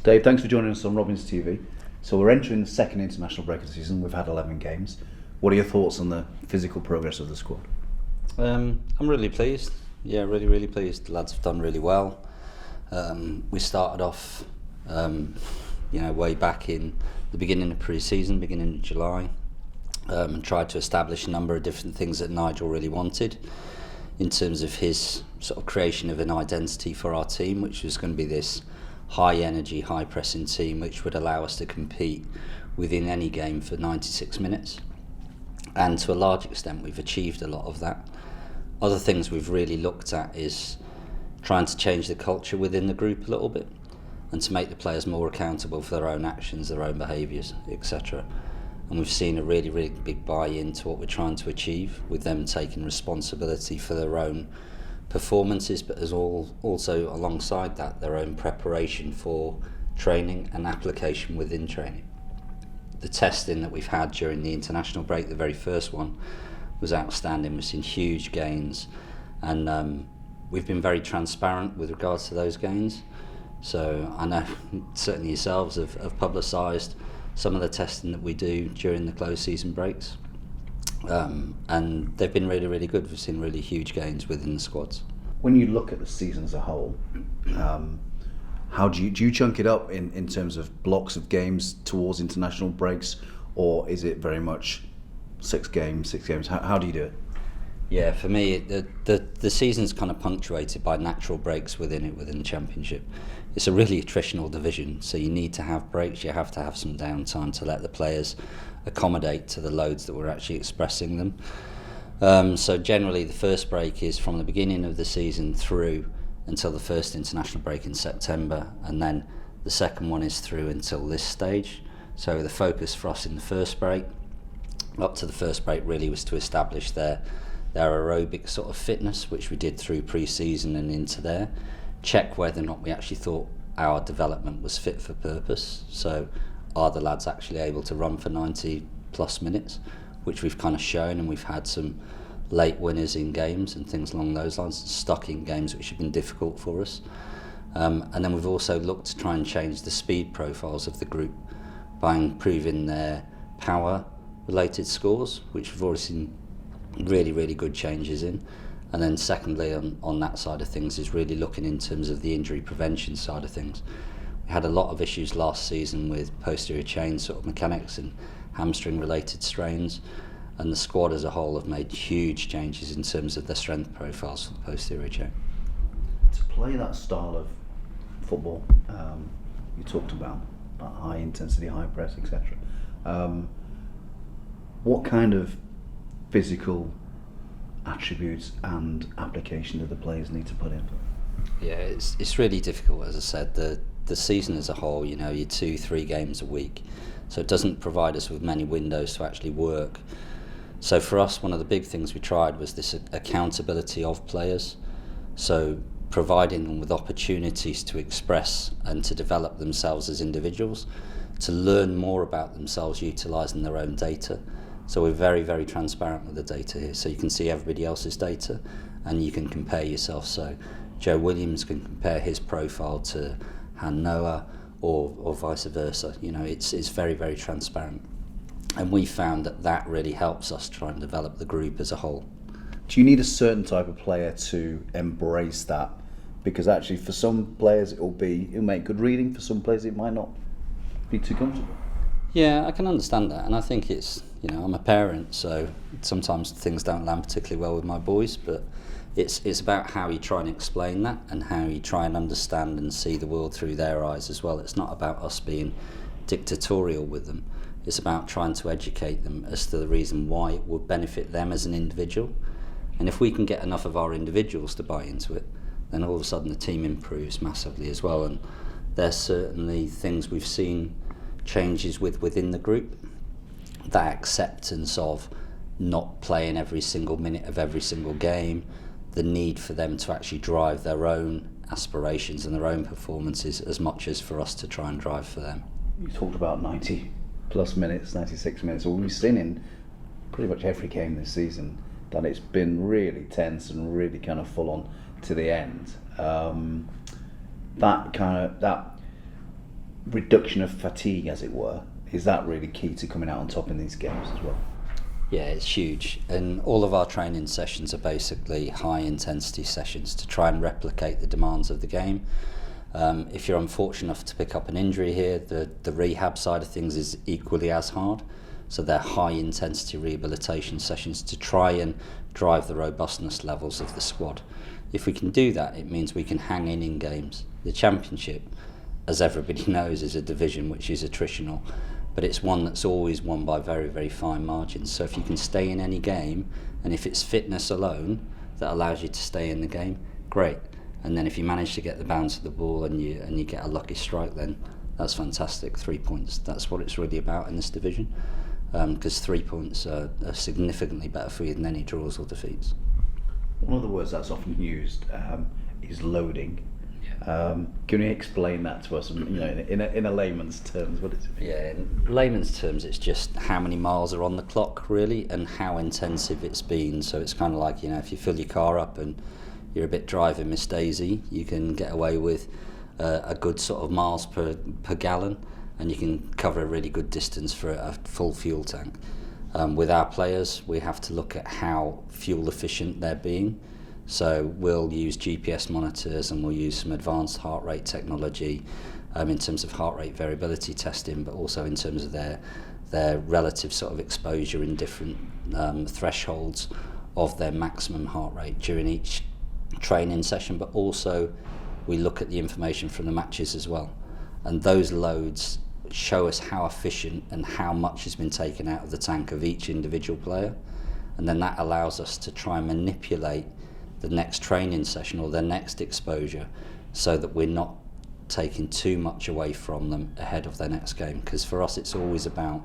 Dave, thanks for joining us on Robins TV. So we're entering the second international break of the season. We've had 11 games. What are your thoughts on the physical progress of the squad? I'm really pleased. Yeah, really pleased. The lads have done really well. We started off, way back in the beginning of pre-season, beginning of July, and tried to establish a number of different things that Nigel really wanted in terms of his sort of creation of an identity for our team, which was going to be this high energy, high pressing team which would allow us to compete within any game for 96 minutes. And to a large extent we've achieved a lot of that. Other things we've really looked at is trying to change the culture within the group a little bit and to make the players more accountable for their own actions, their own behaviours, etc. And we've seen a really big buy-in to what we're trying to achieve, with them taking responsibility for their own performances, but as also alongside that their own preparation for training and application within training. The testing that we've had during the international break, the very first one, was outstanding. We've seen huge gains, and we've been very transparent with regards to those gains. So I know certainly yourselves have publicised some of the testing that we do during the closed season breaks, and they've been really good. We've seen really huge gains within the squads. When you look at the season as a whole, how do you chunk it up in terms of blocks of games towards international breaks, or is it very much six games? How do you do it? Yeah, for me, the season's kind of punctuated by natural breaks within the Championship. It's a really attritional division, so you need to have breaks, you have to have some downtime to let the players accommodate to the loads that we're actually expressing them. So generally the first break is from the beginning of the season through until the first international break in September, and then the second one is through until this stage. So the focus for us in the first break, up to the first break, really was to establish their aerobic sort of fitness, which we did through pre-season and into there, check whether or not we actually thought our development was fit for purpose. So are the lads actually able to run for 90 plus minutes, which we've kind of shown, and we've had some late winners in games and things along those lines, stuck in games which have been difficult for us. And then we've also looked to try and change the speed profiles of the group by improving their power related scores, which we've already seen really good changes in. And then secondly, on that side of things, is really looking in terms of the injury prevention side of things. We had a lot of issues last season with posterior chain sort of mechanics and hamstring related strains, and the squad as a whole have made huge changes in terms of their strength profiles for the posterior chain. To play that style of football, you talked about high intensity, high press, etc. What kind of physical attributes and application do the players need to put in? Yeah, it's really difficult. As I said, the season as a whole, you're 2-3 games a week, so it doesn't provide us with many windows to actually work. So for us, one of the big things we tried was this accountability of players, so providing them with opportunities to express and to develop themselves as individuals, to learn more about themselves utilising their own data. So we're very transparent with the data here, so you can see everybody else's data and you can compare yourself. So Joe Williams can compare his profile to Han Noah or vice versa. It's very transparent, and we found that really helps us try and develop the group as a whole. Do you need a certain type of player to embrace that? Because actually for some players it'll make good reading, for some players it might not be too comfortable. Yeah, I can understand that, and I think it's, I'm a parent, so sometimes things don't land particularly well with my boys, but it's about how you try and explain that and how you try and understand and see the world through their eyes as well. It's not about us being dictatorial with them. It's about trying to educate them as to the reason why it would benefit them as an individual. And if we can get enough of our individuals to buy into it, then all of a sudden the team improves massively as well. And there's certainly things we've seen changes within the group. That acceptance of not playing every single minute of every single game, the need for them to actually drive their own aspirations and their own performances as much as for us to try and drive for them. You talked about 90 plus minutes, 96 minutes. Well, we've seen in pretty much every game this season that it's been really tense and really kind of full on reduction of fatigue, as it were, is that really key to coming out on top in these games as well? Yeah, it's huge, and all of our training sessions are basically high intensity sessions to try and replicate the demands of the game. If you're unfortunate enough to pick up an injury here, the rehab side of things is equally as hard. So they're high intensity rehabilitation sessions to try and drive the robustness levels of the squad. If we can do that, it means we can hang in games. The Championship, as everybody knows, is a division which is attritional, but it's one that's always won by very, very fine margins. So if you can stay in any game, and if it's fitness alone that allows you to stay in the game, great. And then if you manage to get the bounce of the ball and you get a lucky strike, then that's fantastic. 3 points, that's what it's really about in this division, because 3 points are significantly better for you than any draws or defeats. One of the words that's often used is loading. Can you explain that to us, in a layman's terms? What is it? Yeah, in layman's terms, it's just how many miles are on the clock, really, and how intensive it's been. So it's kind of like, if you fill your car up and you're a bit driving Miss Daisy, you can get away with a good sort of miles per gallon, and you can cover a really good distance for a full fuel tank. With our players, we have to look at how fuel efficient they're being. So we'll use GPS monitors, and we'll use some advanced heart rate technology in terms of heart rate variability testing, but also in terms of their relative sort of exposure in different thresholds of their maximum heart rate during each training session. But also we look at the information from the matches as well, and those loads show us how efficient and how much has been taken out of the tank of each individual player, and then that allows us to try and manipulate the next training session or their next exposure so that we're not taking too much away from them ahead of their next game, because for us it's always about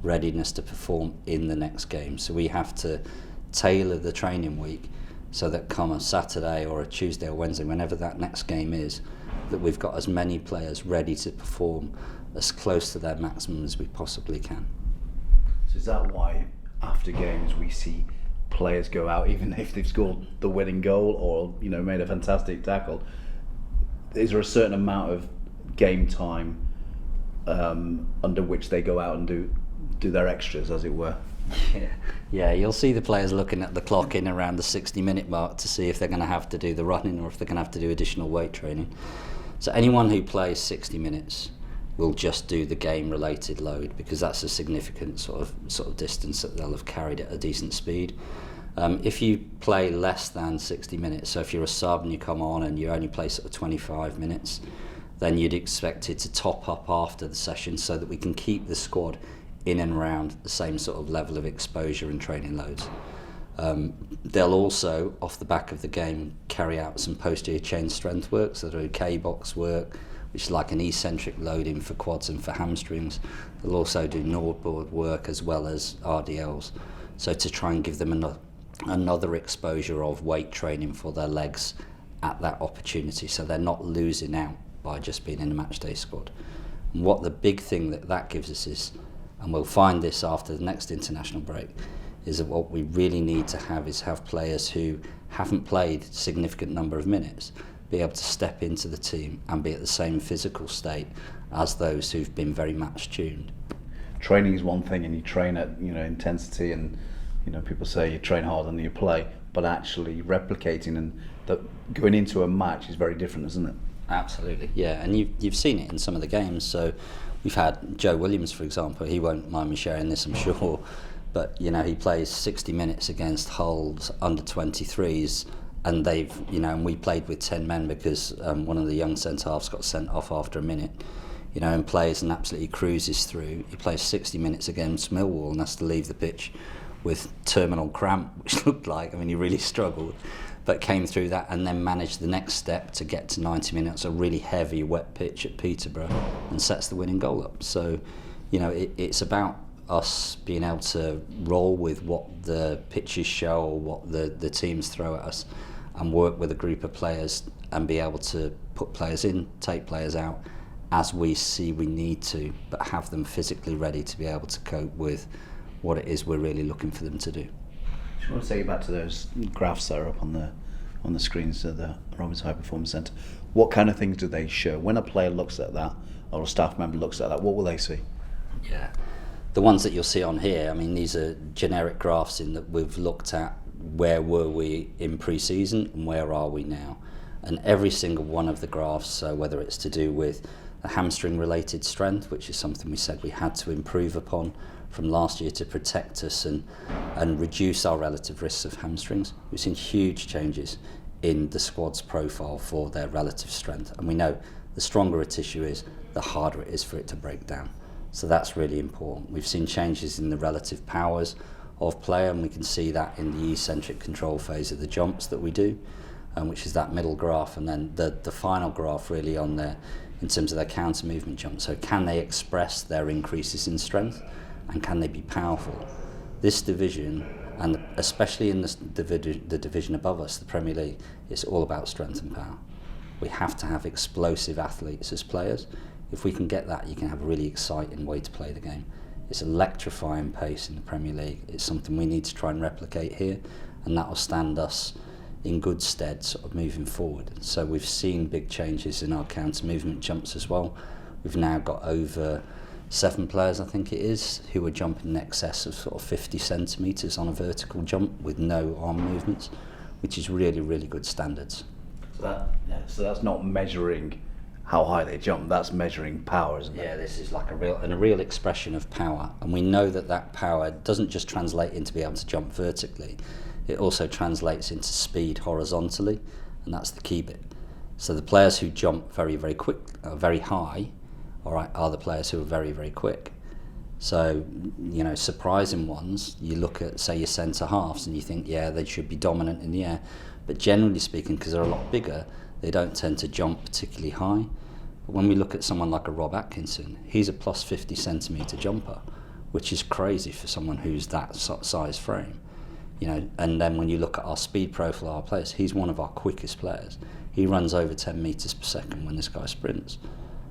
readiness to perform in the next game. So we have to tailor the training week so that come a Saturday or a Tuesday or Wednesday, whenever that next game is, that we've got as many players ready to perform as close to their maximum as we possibly can. So is that why after games we see players go out, even if they've scored the winning goal or made a fantastic tackle? Is there a certain amount of game time under which they go out and do their extras, as it were? Yeah, you'll see the players looking at the clock in around the 60-minute mark to see if they're going to have to do the running or if they're going to have to do additional weight training. So anyone who plays 60 minutes will just do the game-related load, because that's a significant sort of distance that they'll have carried at a decent speed. If you play less than 60 minutes, so if you're a sub and you come on and you only play sort of 25 minutes, then you'd expect it to top up after the session so that we can keep the squad in and around the same sort of level of exposure and training loads. They'll also, off the back of the game, carry out some posterior chain strength work, so they'll do K-box work, which is like an eccentric loading for quads and for hamstrings. They'll also do Nordboard work as well as RDLs, so to try and give them another exposure of weight training for their legs at that opportunity, so they're not losing out by just being in a match day squad. And what the big thing that gives us is, and we'll find this after the next international break, is that what we really need to have players who haven't played a significant number of minutes be able to step into the team and be at the same physical state as those who've been very match tuned. Training is one thing, and you train at intensity, and people say you train harder than you play, but actually replicating and going into a match is very different, isn't it? Absolutely, yeah, and you've seen it in some of the games. So we've had Joe Williams, for example. He won't mind me sharing this, I'm sure, but he plays 60 minutes against Hull's under 23s, and and we played with 10 men because one of the young centre halves got sent off after a minute, and plays and absolutely cruises through. He plays 60 minutes against Millwall and has to leave the pitch with terminal cramp, which looked like, he really struggled, but came through that and then managed the next step to get to 90 minutes, a really heavy wet pitch at Peterborough, and sets the winning goal up. So, it's about us being able to roll with what the pitches show or what the teams throw at us, and work with a group of players and be able to put players in, take players out as we see we need to, but have them physically ready to be able to cope with what it is we're really looking for them to do. I just want to take you back to those graphs that are up on the screens of the Robbins High Performance Centre. What kind of things do they show? When a player looks at that or a staff member looks at that, what will they see? Yeah. The ones that you'll see on here, I mean, these are generic graphs in that we've looked at where were we in pre-season and where are we now. And every single one of the graphs, so whether it's to do with the hamstring related strength, which is something we said we had to improve upon from last year to protect us and reduce our relative risks of hamstrings, we've seen huge changes in the squad's profile for their relative strength. And we know the stronger a tissue is, the harder it is for it to break down. So that's really important. We've seen changes in the relative powers of player, and we can see that in the eccentric control phase of the jumps that we do, which is that middle graph, and then the final graph really on there in terms of their counter movement jump. So can they express their increases in strength, and can they be powerful? This division, and especially in the division above us, the Premier League, it's all about strength and power. We have to have explosive athletes as players. If we can get that, you can have a really exciting way to play the game. It's electrifying pace in the Premier League. It's something we need to try and replicate here, and that will stand us in good stead sort of moving forward. So we've seen big changes in our counter movement jumps as well. We've now got over 7 players, I think it is, who are jumping in excess of sort of 50 centimetres on a vertical jump with no arm movements, which is really, really good standards. So that's not measuring how high they jump, that's measuring power, isn't it? Yeah, this is like a real expression of power, and we know that power doesn't just translate into being able to jump vertically, it also translates into speed horizontally, and that's the key bit. So the players who jump very, very quick, very high, all right, are the players who are very, very quick. So, you know, surprising ones, you look at, say, your centre halves and you think, yeah, they should be dominant in the air. But generally speaking, because they're a lot bigger, they don't tend to jump particularly high. But when we look at someone like a Rob Atkinson, he's a plus 50 centimetre jumper, which is crazy for someone who's that size frame. You know, and then when you look at our speed profile of our players, he's one of our quickest players. He runs over 10 metres per second when this guy sprints.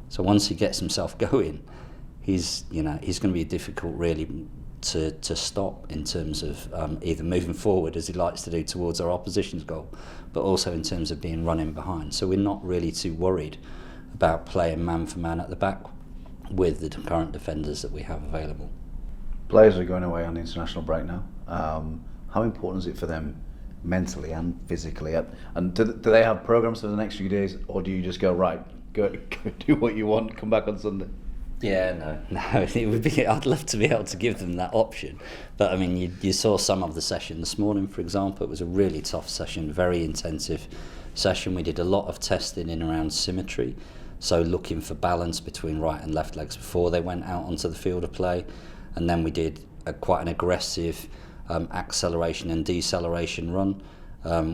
So once he gets himself going, he's going to be difficult really to stop in terms of either moving forward as he likes to do towards our opposition's goal, but also in terms of being running behind. So we're not really too worried about playing man for man at the back with the current defenders that we have available. Players are going away on the international break now. How important is it for them mentally and physically? And do they have programs for the next few days, or do you just go, right, go do what you want, come back on Sunday? Yeah, no. It would be. I'd love to be able to give them that option, but I mean, you saw some of the session this morning, for example. It was a really tough session, very intensive session. We did a lot of testing in around symmetry, so looking for balance between right and left legs before they went out onto the field of play, and then we did quite an aggressive acceleration and deceleration run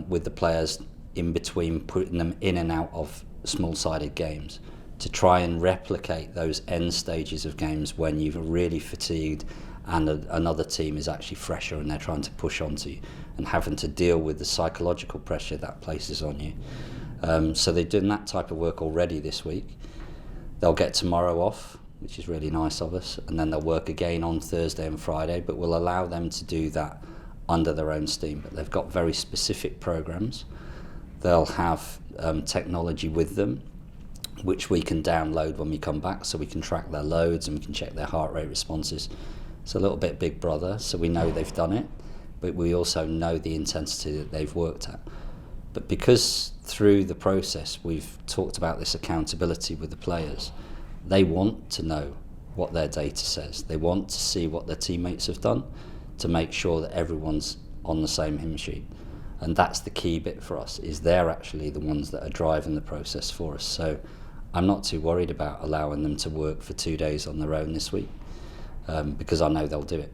with the players in between, putting them in and out of small-sided games to try and replicate those end stages of games when you've really fatigued and another team is actually fresher and they're trying to push onto you and having to deal with the psychological pressure that places on you. So they're doing that type of work already this week. They'll get tomorrow off, which is really nice of us, and then they'll work again on Thursday and Friday, but we'll allow them to do that under their own steam. But they've got very specific programs. They'll have technology with them, which we can download when we come back, so we can track their loads and we can check their heart rate responses. It's a little bit Big Brother, so we know they've done it, but we also know the intensity that they've worked at. But because through the process we've talked about this accountability with the players, they want to know what their data says. They want to see what their teammates have done to make sure that everyone's on the same hymn sheet. And that's the key bit for us, is they're actually the ones that are driving the process for us. So I'm not too worried about allowing them to work for 2 days on their own this week, because I know they'll do it.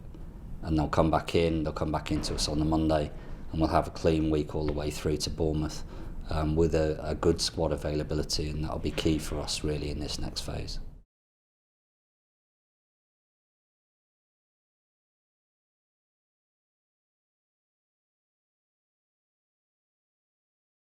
And they'll come back into us on the Monday, and we'll have a clean week all the way through to Bournemouth with a good squad availability, and that'll be key for us really in this next phase.